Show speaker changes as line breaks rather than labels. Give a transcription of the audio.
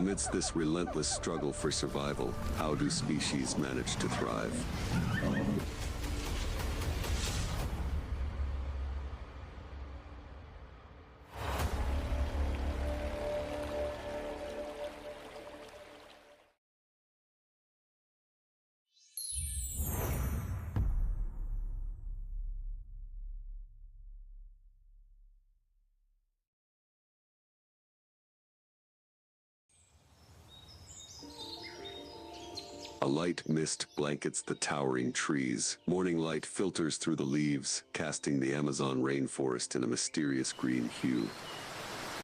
Amidst this relentless struggle for survival, how do species manage to thrive? A light mist blankets the towering trees. Morning light filters through the leaves, casting the Amazon rainforest in a mysterious green hue.